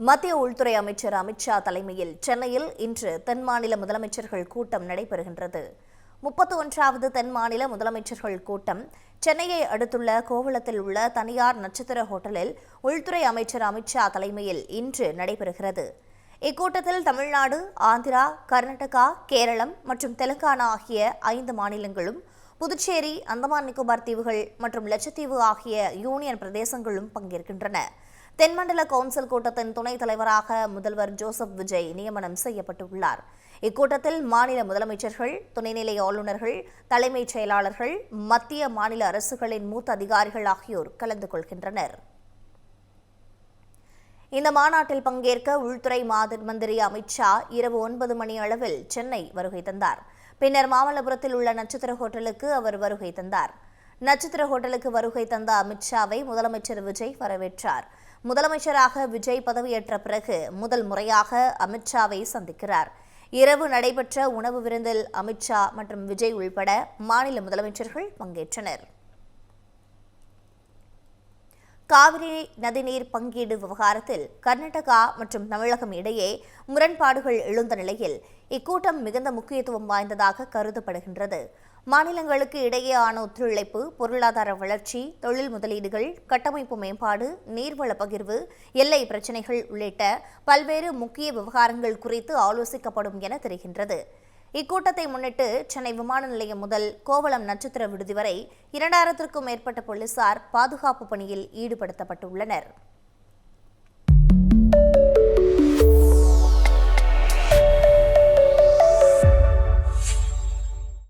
மத்திய உள்துறை அமைச்சர் அமித் ஷா தலைமையில் சென்னையில் இன்று தென் மாநில முதலமைச்சர்கள் கூட்டம் நடைபெறுகின்றது. 31வது தென் மாநில முதலமைச்சர்கள் கூட்டம் சென்னையை அடுத்துள்ள கோவளத்தில் உள்ள தனியார் நட்சத்திர ஹோட்டலில் உள்துறை அமைச்சர் அமித் ஷா தலைமையில் இன்று நடைபெறுகிறது. இக்கூட்டத்தில் தமிழ்நாடு, ஆந்திரா, கர்நாடகா, கேரளம் மற்றும் தெலுங்கானா ஆகிய 5 மாநிலங்களும், புதுச்சேரி, அந்தமான் நிக்கோபார் தீவுகள் மற்றும் லட்சத்தீவு ஆகிய யூனியன் பிரதேசங்களும் பங்கேற்கின்றன. தென்மண்டல கவுன்சில் கூட்டத்தின் துணைத் தலைவராக முதல்வர் ஜோசப் விஜய் நியமனம் செய்யப்பட்டுள்ளார். இக்கூட்டத்தில் மாநில முதலமைச்சர்கள், துணைநிலை ஆளுநர்கள், தலைமைச் செயலாளர்கள், மத்திய மாநில அரசுகளின் மூத்த அதிகாரிகள் ஆகியோர் கலந்து கொள்கின்றனர். இந்த மாநாட்டில் பங்கேற்க உள்துறை மந்திரி அமித் ஷா இரவு 9 மணி அளவில் சென்னை வருகை தந்தார். பின்னர் மாமல்லபுரத்தில் உள்ள நட்சத்திர ஹோட்டலுக்கு அவர் வருகை தந்தார். நட்சத்திர ஹோட்டலுக்கு வருகை தந்த அமித் ஷாவை முதலமைச்சர் விஜய் வரவேற்றார். முதலமைச்சராக விஜய் பதவியேற்ற பிறகு முதல் முறையாக அமித் ஷாவை சந்திக்கிறார். இரவு நடைபெற்ற உணவு விருந்தில் அமித் ஷா மற்றும் விஜய் உள்பட மாநில முதலமைச்சர்கள் பங்கேற்றனர். காவிரி நதிநீர் பங்கீடு விவகாரத்தில் கர்நாடகா மற்றும் தமிழகம் இடையே முரண்பாடுகள் எழுந்த நிலையில் இக்கூட்டம் மிகுந்த முக்கியத்துவம் வாய்ந்ததாக கருதப்படுகின்றது. மாநிலங்களுக்கு இடையேயான ஒத்துழைப்பு, பொருளாதார வளர்ச்சி, தொழில் முதலீடுகள், கட்டமைப்பு மேம்பாடு, நீர்வள பகிர்வு, எல்லை பிரச்சினைகள் உள்ளிட்ட பல்வேறு முக்கிய விவகாரங்கள் குறித்து ஆலோசிக்கப்படும் என தெரிகின்றது. இக்கூட்டத்தை முன்னிட்டு சென்னை விமான நிலையம் முதல் கோவளம் நட்சத்திர விடுதி வரை 2000க்கும் மேற்பட்ட போலீசார் பாதுகாப்பு பணியில் ஈடுபடுத்தப்பட்டுள்ளனர்.